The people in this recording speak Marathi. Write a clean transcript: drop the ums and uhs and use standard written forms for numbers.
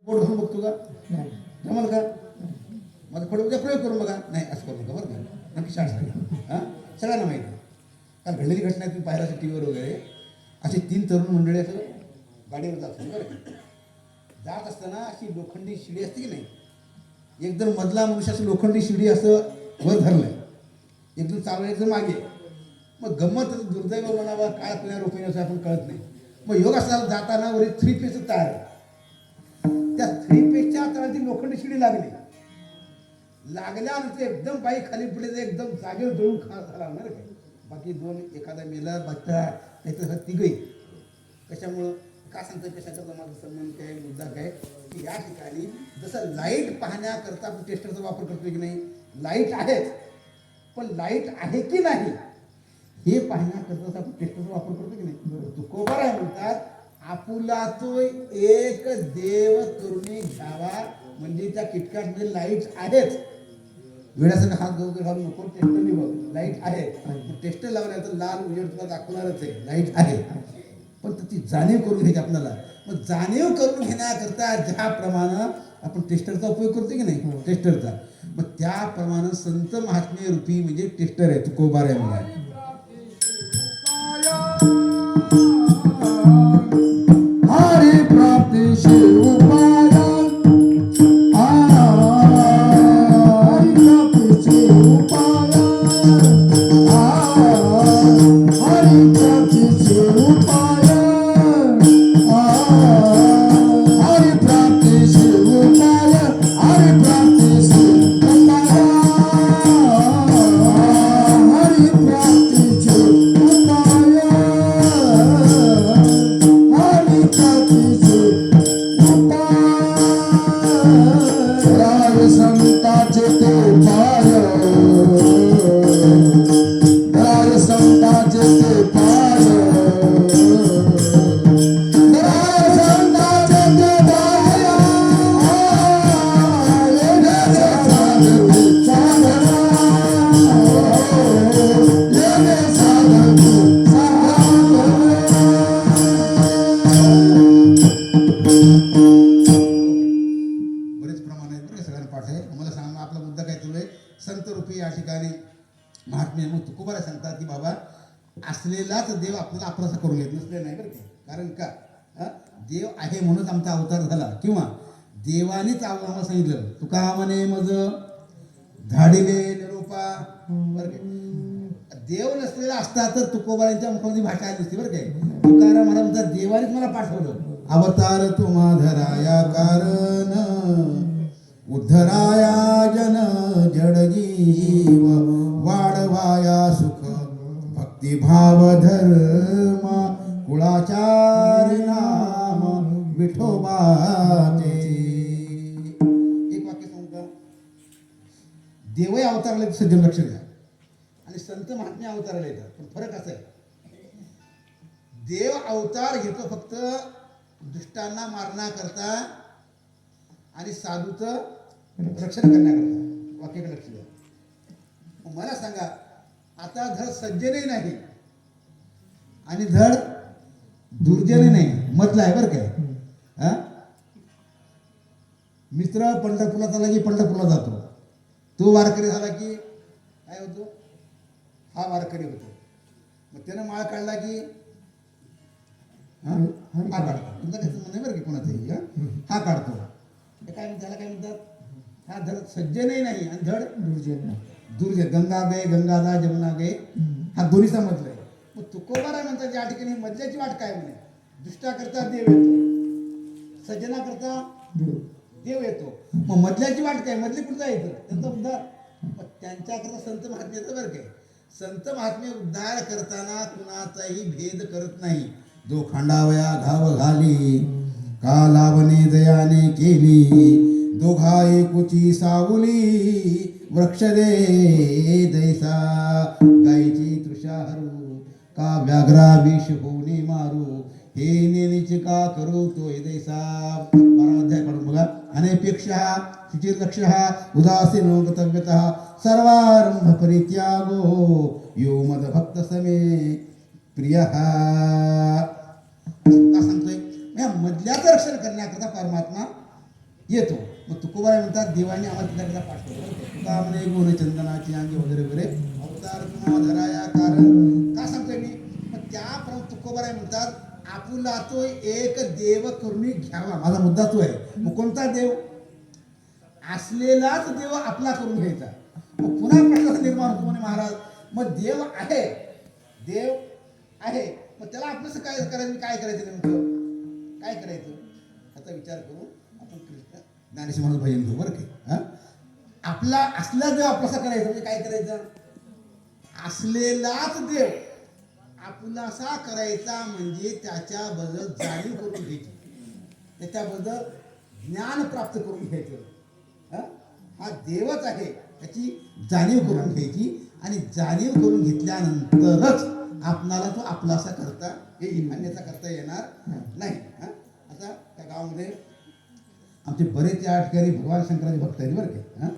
बोट धरून बघतो का? नाही. जमल का? माझं फळ उद्या प्रयोग करून बघा. नाही असं करू नका बरं का, नक्की शाळा सांगा. हां, सगळ्यांना माहिती आहे. कारण घडलेली घटना तुम्ही पाहिला असेल टी व्हीवर वगैरे. असे 3 तरुण मंडळी असं गाडीवर जात बरं का. जात असताना अशी लोखंडी शिडी असते की नाही, एकदम मधला मनुष्य असं लोखंडी शिडी असं वर धरलंय, एकदम चालू एकदम मागे. मग गंमत दुर्दैव म्हणावा काय आपल्या रोपणे असं आपण कळत नाही. मग योग असताना जाताना वरील 3 पेजचं तार, त्या 3 पेजच्या तळाला ती लोखंडी शिडी लागल्यानंतर एकदम बाई खाली पडले, एकदम जागेवर जळून खास झाला ना रे. बाकी 2 एखादा मेला बच्चा नाही तर तिघही. कशामुळं का सांगतं, कशाचा माझा सन्मान काय, मुद्दा काय की या ठिकाणी जसं लाईट पाहण्याकरता आपण टेस्टरचा वापर करतोय की नाही, लाईट आहेच पण लाईट आहे की नाही हे पाहण्याकरता आपण टेस्टरचा वापर करतो की नाही. तुकोबा आहे म्हणतात, आपुला तो एक देव करुणी घ्यावा, म्हणजे त्या किटकाटमध्ये लाईट आहेच. वेळासाठी हात गवगैरे घालून नको, टेस्टर निघ, लाईट आहे. टेस्टर लावल्यानंतर लाल उजेड तुला दाखवणारच आहे, लाईट आहे. पण ती जाणीव करून घ्यायची आपल्याला. मग जाणीव करून घेण्याकरता ज्याप्रमाणे आपण टेस्टरचा उपयोग करतो की नाही, टेस्टरचा, मग त्याप्रमाणे संत महात्म्य रूपी म्हणजे टेस्टर आहे, तुकोबार आहे म्हणजे. हरि प्राप्ति शिवपाया, हरि प्राप्ति शिवपाया, हरि प्राप्ति शिवपाया, हरि प्राप्ति शिवपाया, हरि प्राप्ति शिवपाया, हरि प्राप्ति शिवपाया, हरि प्राप्ति शिवपाया. राय संताचे ते पाय, राय संताचे ते पाय, राय संताचे ते पाय, येण्याचा साधक साधना, येणे साधक साधना. बरेच प्रमाण आहेत बरं, सगळ्यांना पाठ आहे. मला सांगा आपला मुद्दा काय तुला संत रूपी या ठिकाणी महात्म्य. मग तुकोबारा सांगतात की बाबा असलेलाच देव आपल्याला आपलासा करून येत नसले नाही बरं का. कारण का देव आहे म्हणूनच आमचा अवतार झाला, किंवा देवानेच आम्हाला सांगितलं, तुका म्हणे मज धाडिले निरोपा बरं काय. देव नसलेला असता तर तुकोबारांच्या मुखामध्ये भाषा आली नसती बरं काय. तुकाराम महाराज म्हणतात देवानेच मला पाठवलं, अवतार तुम्हा धराया कारण, उद्धराया जन जड जीव, वाढवाया सुख भक्तिभाव धर्म, कुळाचार नाम विठोबाचे. एक वाक्य सांगू का, देवही अवतारला सज्जन लक्ष द्या, आणि संत महात्म्य अवताराला येतात. पण फरक असा आहे, देव अवतार घेतो फक्त दुष्टांना मारण्याकरता आणि साधूचं रक्षण करण्याकरता. वाक्याकडे लक्ष द्या. मला सांगा, आता धड सज्जनही नाही आणि धड दुर्जनही नाही, मधला आहे बरं काय. मित्र पंढरपूरला चालला की पंढरपूरला जातो, तो वारकरी झाला की काय होतो, हा वारकरी होतो. मग त्यानं माळ काढला की हा काढतो. तुमचं कसं म्हणणं बरं की कोणाचंही हा काढतो. हे काय म्हणतात, त्याला काय म्हणतात, हा धड सज्जनही नाही आणि धड दुर्जन. दुर्जन गंगा गे गंगादा जमुना गे, हा दोन्ही समजलंय. मग तुकोबारा म्हणतात या ठिकाणी मधल्याची वाट काय म्हणे, दुष्टा करता देव येतो, सज्जना करता देव येतो. मग मधल्याची वाट काय, मधली कुठचा येतं त्यांचा उद्धार. मग त्यांच्याकरता संत महात्म्याचं बरं काय. संत महात्म्य उद्धार करताना कुणाचाही भेद करत नाही. जो खांडावया घाव घाली, का लावणे दयाने केली, दोघा एकुची सावली, वृक्ष दे दैसा गायची तृषा हरू, का व्याघ्रा विष होणे मारू, हे नेणीचे का करू तो दैसा. 12 अध्याय काढून बघा. अनेपेक्षा शुचिर लक्ष उदासीनो गतव्यतः, सर्वारंभ परित्यागो, यो मद भक्त समे प्रिय. का सांगतोय, मधल्याचं रक्षण करण्याकरता परमात्मा येतो. मग तुकोबाराय म्हणतात देवाने आम्हाला तिला पाठवलं. तुका म्हणे गुण चंदनाची अंगी वगैरे वगैरे अवतार तुम्हा धराया कारण का सांगतोय मी. मग त्याप्रमाणे तुकोबाराय म्हणतात आपुला तो एक देव करून घ्यावा. माझा मुद्दा तो आहे. मग कोणता देव? असलेलाच देव आपला करून घ्यायचा. मग पुन्हा प्रश्न निर्माण होतो म्हणे महाराज मग देव आहे, देव आहे, मग त्याला आपलंसं काय करायचं, काय करायचं नेमकं काय करायचं याचा विचार करू आपण कृष्ण ज्ञानेश्वर म्हणून भजन घेऊ बरं की. आपला असला देव आपलासा करायचा म्हणजे काय करायचं? असलेलाच देव आपलासा करायचा म्हणजे त्याच्याबद्दल जाणीव करून घ्यायची, त्याच्याबद्दल ज्ञान प्राप्त करून घ्यायचं. हा देवच आहे त्याची जाणीव करून घ्यायची आणि जाणीव करून घेतल्यानंतरच आपणाला तो आपलासा करता येईल, अन्यथा करता येणार नाही. आता त्या गावामध्ये आमचे बरेच या ठिकाणी भगवान शंकराचे भक्त आहेत बरं का.